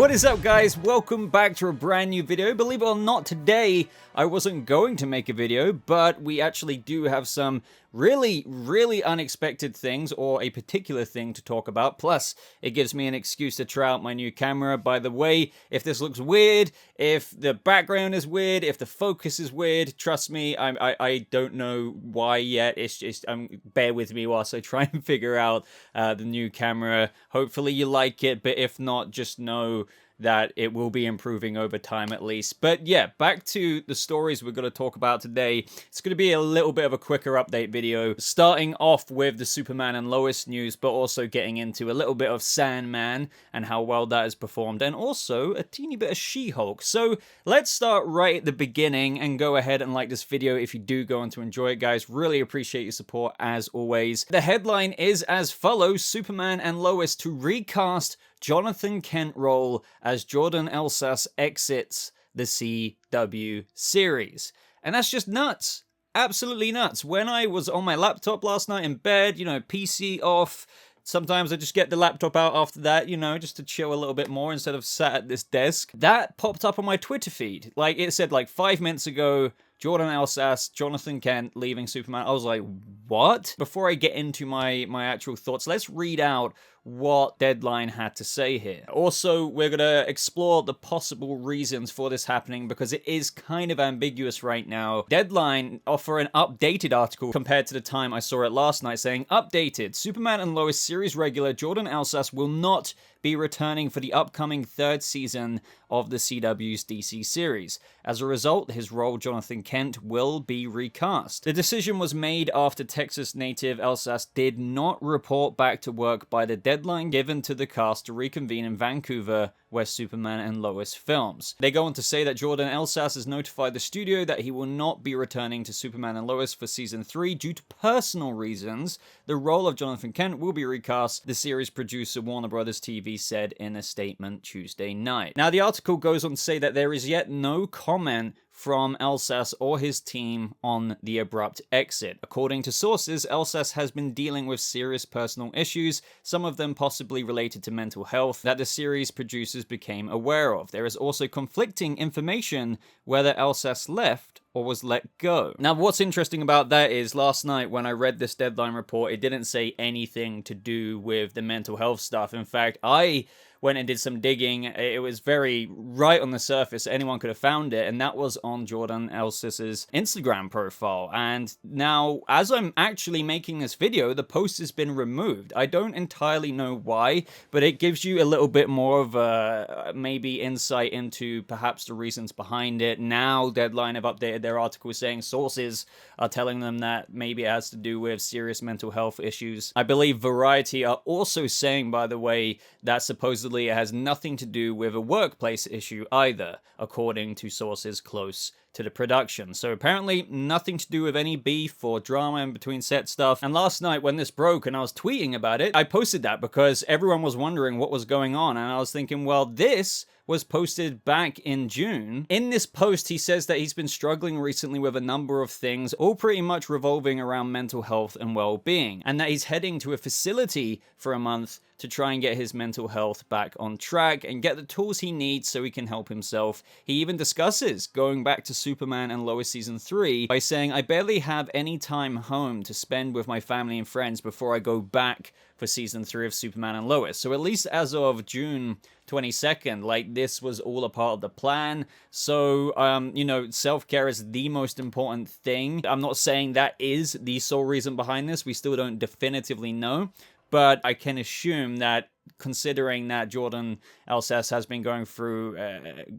What is up, guys? Welcome back to a brand new video. Believe it or not, today I wasn't going to make a video, but we actually do have some really unexpected things, or a particular thing to talk about. Plus, it gives me an excuse to try out my new camera. By the way, if this looks weird, if the background is weird, if the focus is weird, trust me, I don't know why yet. It's just, bear with me whilst I try and figure out the new camera. Hopefully you like it, but if not, just know that it will be improving over time at least. But yeah, back to the stories we're going to talk about today. It's going to be a little bit of a quicker update video, starting off with the Superman and Lois news, but also getting into a little bit of Sandman and how well that has performed, and also a teeny bit of She-Hulk. So let's start right at the beginning and go ahead and like this video if you do go on to enjoy it, guys. Really appreciate your support as always. The headline is as follows: Superman and Lois to recast Jonathan Kent role as Jordan Elsass exits the CW series. And that's just nuts. Absolutely nuts. When I was on my laptop last night in bed, you know, PC off, sometimes I just get the laptop out after that, you know, just to chill a little bit more instead of sat at this desk. That popped up on my Twitter feed. Like, it said like 5 minutes ago, Jordan Elsass, Jonathan Kent leaving Superman. I was like, what? Before I get into my actual thoughts, let's read out what Deadline had to say here. Also, we're going to explore the possible reasons for this happening, because it is kind of ambiguous right now. Deadline offer an updated article compared to the time I saw it last night, saying, updated, Superman and Lois series regular Jordan Elsass will not be returning for the upcoming third season of the CW's DC series. As a result, his role, Jonathan Kent, will be recast. The decision was made after Texas native Elsass did not report back to work by the deadline given to the cast to reconvene in Vancouver, where Superman and Lois films. They go on to say that Jordan Elsass has notified the studio that he will not be returning to Superman and Lois for season 3 due to personal reasons. The role of Jonathan Kent will be recast, the series producer Warner Brothers TV said in a statement Tuesday night. Now, the article goes on to say that there is yet no comment from Elsass or his team on the abrupt exit. According to sources, Elsass has been dealing with serious personal issues, some of them possibly related to mental health, that the series producers became aware of. There is also conflicting information whether Elsass left or was let go. Now, what's interesting about that is last night when I read this Deadline report, it didn't say anything to do with the mental health stuff. In fact, I went and did some digging. It was very right on the surface. Anyone could have found it, and that was on Jordan Elsass's Instagram profile. And now, as I'm actually making this video, the post has been removed. I don't entirely know why, but it gives you a little bit more of a maybe insight into perhaps the reasons behind it. Now, Deadline have updated their article saying sources are telling them that maybe it has to do with serious mental health issues. I believe Variety are also saying, by the way, that supposedly it has nothing to do with a workplace issue either, according to sources close to the production. So apparently nothing to do with any beef or drama in between set stuff. And last night when this broke and I was tweeting about it, I posted that because everyone was wondering what was going on, and I was thinking, well, this was posted back in June. In this post, he says that he's been struggling recently with a number of things, all pretty much revolving around mental health and well-being, and that he's heading to a facility for a month to try and get his mental health back on track and get the tools he needs so he can help himself. He even discusses going back to Superman and Lois season 3 by saying, I barely have any time home to spend with my family and friends before I go back for season 3 of Superman and Lois. So at least as of June 22nd, like, this was all a part of the plan. So, you know, self-care is the most important thing. I'm not saying that is the sole reason behind this. We still don't definitively know. But I can assume that, considering that Jordan Elsass has been going through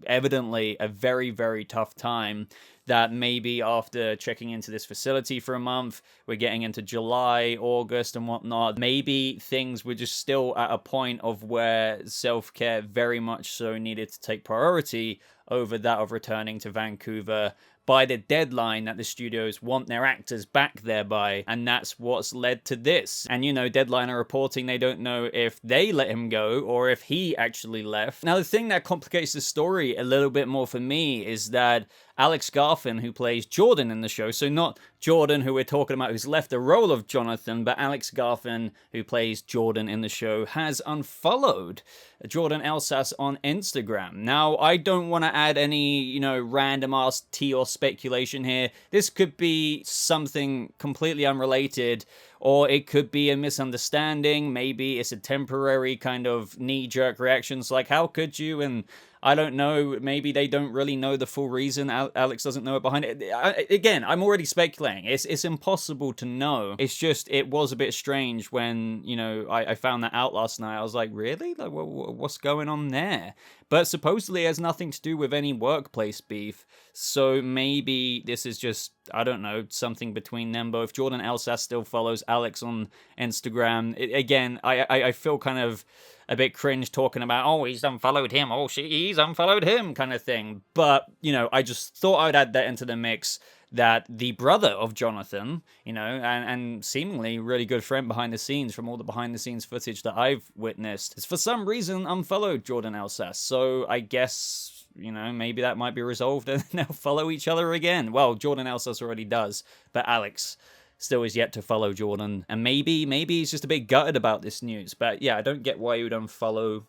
evidently a very tough time, that maybe after checking into this facility for a month, we're getting into July, August and whatnot, maybe things were just still at a point of where self-care very much so needed to take priority over that of returning to Vancouver by the deadline that the studios want their actors back there by, and that's what's led to this. And, you know, Deadline are reporting they don't know if they let him go or if he actually left. Now, the thing that complicates the story a little bit more for me is that Alex Garfin, who plays Jordan in the show, so not Jordan, who we're talking about, who's left the role of Jonathan, but Alex Garfin, who plays Jordan in the show, has unfollowed Jordan Elsass on Instagram. Now, I don't want to add any, random-ass tea or speculation here. This could be something completely unrelated, or it could be a misunderstanding. Maybe it's a temporary kind of knee-jerk reactions, like, how could you? And I don't know, maybe they don't really know the full reason. Alex doesn't know it behind it. Again, I'm already speculating. It's impossible to know. It's just, it was a bit strange when, I found that out last night. I was like, really? Like, what's going on there? But supposedly it has nothing to do with any workplace beef. So maybe this is just, I don't know, something between them both. Jordan Elsass still follows Alex on Instagram. Again, I feel kind of a bit cringe talking about, oh, he's unfollowed him, oh, he's unfollowed him, kind of thing. But, I just thought I'd add that into the mix, that the brother of Jonathan, and seemingly really good friend behind the scenes from all the behind the scenes footage that I've witnessed, is for some reason unfollowed Jordan Elsass. So I guess, maybe that might be resolved and they'll follow each other again. Well, Jordan Elsass already does, but Alex still is yet to follow Jordan, and maybe he's just a bit gutted about this news. But yeah, I don't get why you would unfollow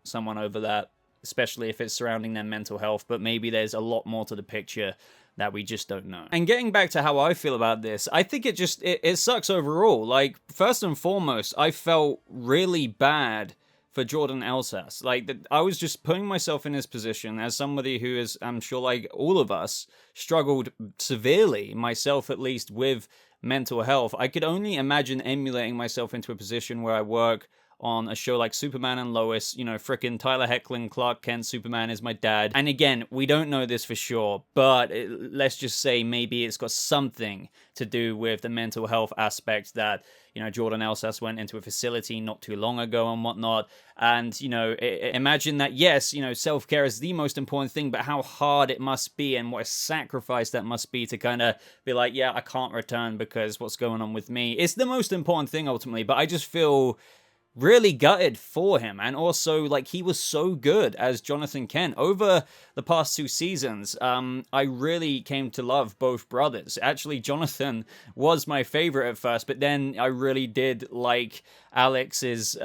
someone over that, especially if it's surrounding their mental health, but maybe there's a lot more to the picture that we just don't know. And getting back to how I feel about this, I think it sucks overall. Like, first and foremost, I felt really bad for Jordan Elsass. Like, I was just putting myself in his position as somebody who is, I'm sure like all of us, struggled severely, myself at least, with mental health. I could only imagine emulating myself into a position where I work on a show like Superman and Lois, frickin' Tyler Hoechlin, Clark Kent, Superman is my dad. And again, we don't know this for sure, but let's just say maybe it's got something to do with the mental health aspect that, Jordan Elsass went into a facility not too long ago and whatnot. And, imagine that, yes, self-care is the most important thing, but how hard it must be and what a sacrifice that must be to kind of be like, yeah, I can't return because what's going on with me. It's the most important thing ultimately, but I just feel really gutted for him. And also, like, he was so good as Jonathan Kent over the past 2 seasons. I really came to love both brothers. Actually, Jonathan was my favorite at first, but then I really did like Alex's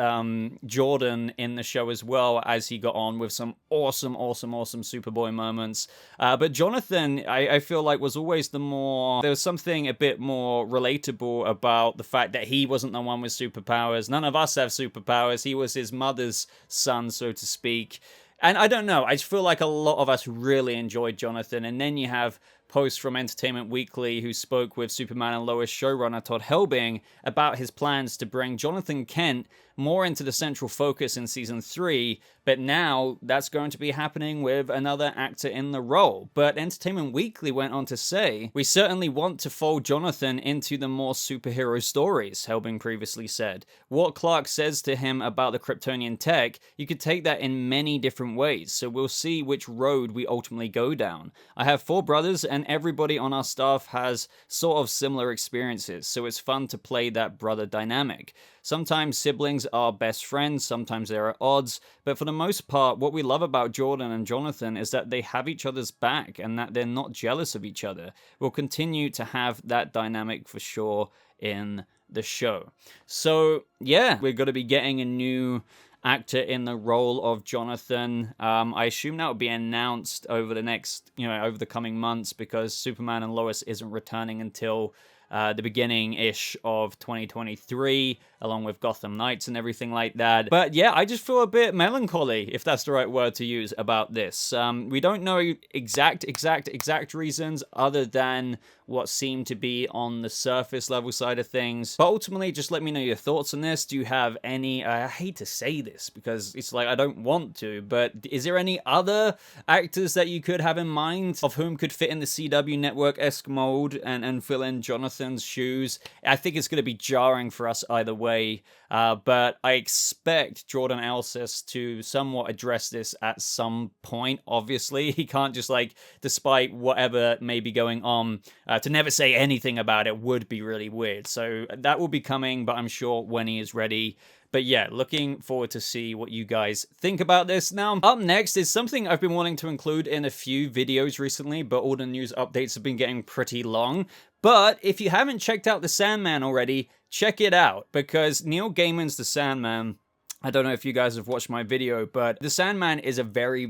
Jordan in the show as well, as he got on with some awesome Superboy moments. But Jonathan, I feel like, was always there was something a bit more relatable about the fact that he wasn't the one with superpowers. None of us have superpowers. He was his mother's son, so to speak. And I don't know, I just feel like a lot of us really enjoyed Jonathan. And then you have posts from Entertainment Weekly, who spoke with Superman and Lois showrunner Todd Helbing about his plans to bring Jonathan Kent more into the central focus in season 3, but now that's going to be happening with another actor in the role. But Entertainment Weekly went on to say, we certainly want to fold Jonathan into the more superhero stories, Helbing previously said. What Clark says to him about the Kryptonian tech, you could take that in many different ways, so we'll see which road we ultimately go down. I have 4 brothers, and everybody on our staff has sort of similar experiences, so it's fun to play that brother dynamic. Sometimes siblings are best friends, sometimes they're at odds, but for the most part, what we love about Jordan and Jonathan is that they have each other's back and that they're not jealous of each other. We'll continue to have that dynamic for sure in the show. So yeah, we're going to be getting a new actor in the role of Jonathan. I assume that will be announced over the next, over the coming months, because Superman and Lois isn't returning until the beginning-ish of 2023, along with Gotham Knights and everything like that. But yeah, I just feel a bit melancholy, if that's the right word to use, about this. We don't know exact reasons other than what seemed to be on the surface level side of things. But ultimately, just let me know your thoughts on this. Do you have any, I hate to say this because it's like I don't want to, but is there any other actors that you could have in mind of whom could fit in the CW network-esque mold and fill in Jonathan's shoes? I think it's going to be jarring for us either way, but I expect Jordan Elsass to somewhat address this at some point. Obviously, he can't just, like, despite whatever may be going on, to never say anything about it would be really weird. So that will be coming, but I'm sure when he is ready. But yeah, looking forward to see what you guys think about this. Now, up next is something I've been wanting to include in a few videos recently, but all the news updates have been getting pretty long. But if you haven't checked out The Sandman already, check it out, because Neil Gaiman's The Sandman, I don't know if you guys have watched my video, but The Sandman is a very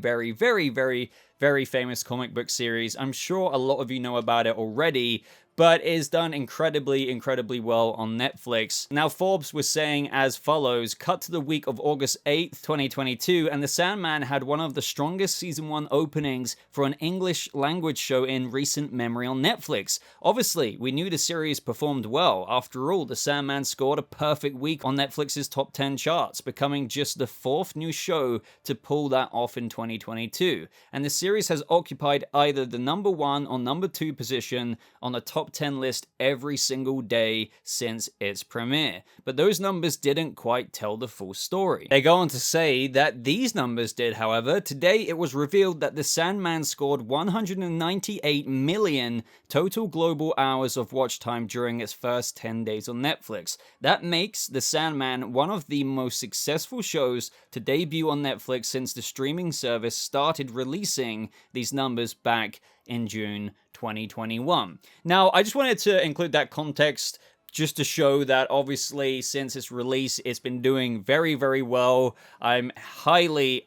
famous comic book series. I'm sure a lot of you know about it already, but is done incredibly well on Netflix. Now, Forbes was saying as follows: cut to the week of August 8th, 2022, and The Sandman had one of the strongest season 1 openings for an English language show in recent memory on Netflix. Obviously, we knew the series performed well. After all, The Sandman scored a perfect week on Netflix's top 10 charts, becoming just the 4th new show to pull that off in 2022. And the series has occupied either the number 1 or number 2 position on the top 10 list every single day since its premiere. But those numbers didn't quite tell the full story. They go on to say that these numbers did, however. Today it was revealed that The Sandman scored 198 million total global hours of watch time during its first 10 days on Netflix. That makes The Sandman one of the most successful shows to debut on Netflix since the streaming service started releasing these numbers back in June 2021. Now, I just wanted to include that context just to show that obviously since its release, it's been doing very well. I'm highly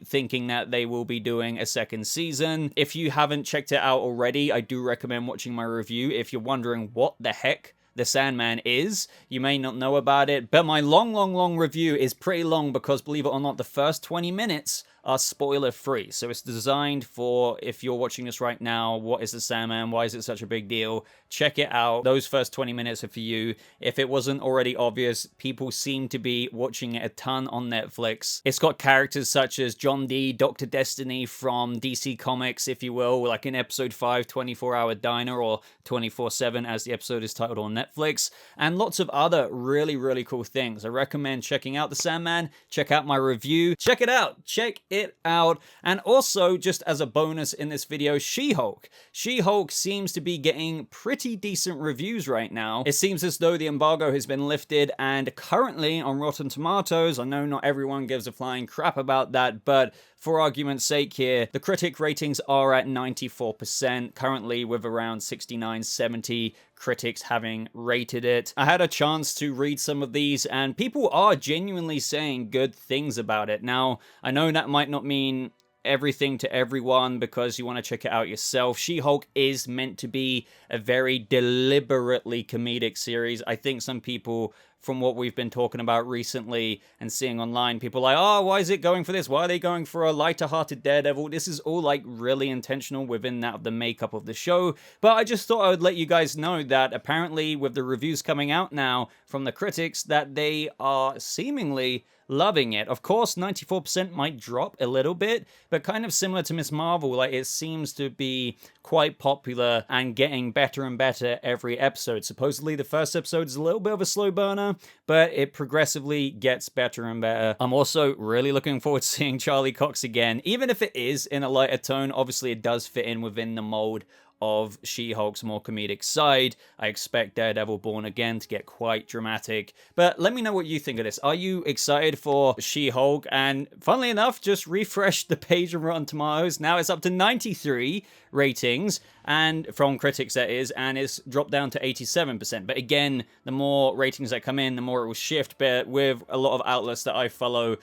thinking that they will be doing a second season. If you haven't checked it out already, I do recommend watching my review. If you're wondering what the heck The Sandman is, you may not know about it, but my long review is pretty long because, believe it or not, the first 20 minutes are spoiler free. So it's designed for, if you're watching this right now, what is The Sandman? Why is it such a big deal? Check it out. Those first 20 minutes are for you. If it wasn't already obvious, people seem to be watching it a ton on Netflix. It's got characters such as John Dee, Dr. Destiny from DC Comics, if you will, like in episode 5, 24-Hour Diner, or 24/7 as the episode is titled on Netflix, and lots of other really cool things. I recommend checking out The Sandman. Check out my review. Check it out. Check it out. And also, just as a bonus in this video, She-Hulk. She-Hulk seems to be getting pretty decent reviews right now. It seems as though the embargo has been lifted, and currently on Rotten Tomatoes, I know not everyone gives a flying crap about that, but for argument's sake here, the critic ratings are at 94%, currently with around 69-70 critics having rated it. I had a chance to read some of these, and people are genuinely saying good things about it. Now, I know that might not mean everything to everyone because you want to check it out yourself. She-Hulk is meant to be a very deliberately comedic series. I think some people, from what we've been talking about recently and seeing online, people are like, oh, why is it going for this? Why are they going for a lighter-hearted Daredevil? This is all like really intentional within that of the makeup of the show. But I just thought I would let you guys know that apparently with the reviews coming out now from the critics, that they are seemingly loving it. Of course, 94% might drop a little bit, but kind of similar to Miss Marvel, like it seems to be quite popular and getting better and better every episode. Supposedly the first episode is a little bit of a slow burner, but it progressively gets better and better. I'm also really looking forward to seeing Charlie Cox again, even if it is in a lighter tone. Obviously it does fit in within the mold of She-Hulk's more comedic side. I expect Daredevil Born Again to get quite dramatic. But let me know what you think of this. Are you excited for She-Hulk? And funnily enough, just refreshed the page on Rotten Tomatoes. Now it's up to 93 ratings, and from critics that is, and it's dropped down to 87%. But again, the more ratings that come in, the more it will shift. But with a lot of outlets that I follow,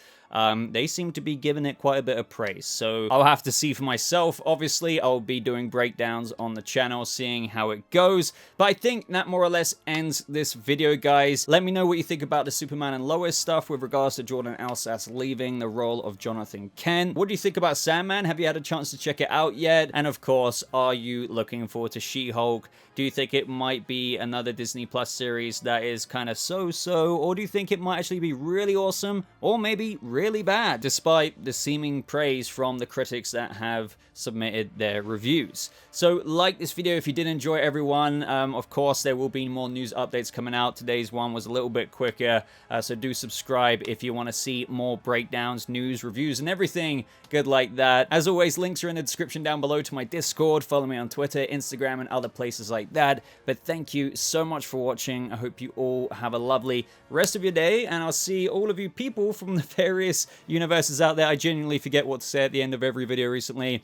they seem to be giving it quite a bit of praise. So I'll have to see for myself. Obviously, I'll be doing breakdowns on the channel, seeing how it goes. But I think that more or less ends this video, guys. Let me know what you think about the Superman and Lois stuff with regards to Jordan Elsass leaving the role of Jonathan Kent. What do you think about Sandman? Have you had a chance to check it out yet? And of course, are you looking forward to She-Hulk? Do you think it might be another Disney Plus series that is kind of so-so? Or do you think it might actually be really awesome? Or maybe really really bad, despite the seeming praise from the critics that have submitted their reviews. So like this video if you did enjoy, everyone. Of course, there will be more news updates coming out. Today's one was a little bit quicker, so do subscribe if you want to see more breakdowns, news, reviews, and everything good like that. As always, links are in the description down below to my Discord. Follow me on Twitter, Instagram, and other places like that. But thank you so much for watching. I hope you all have a lovely rest of your day, and I'll see all of you people from the various universes out there. I genuinely forget what to say at the end of every video recently.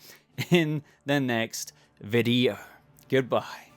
In the next video. Goodbye.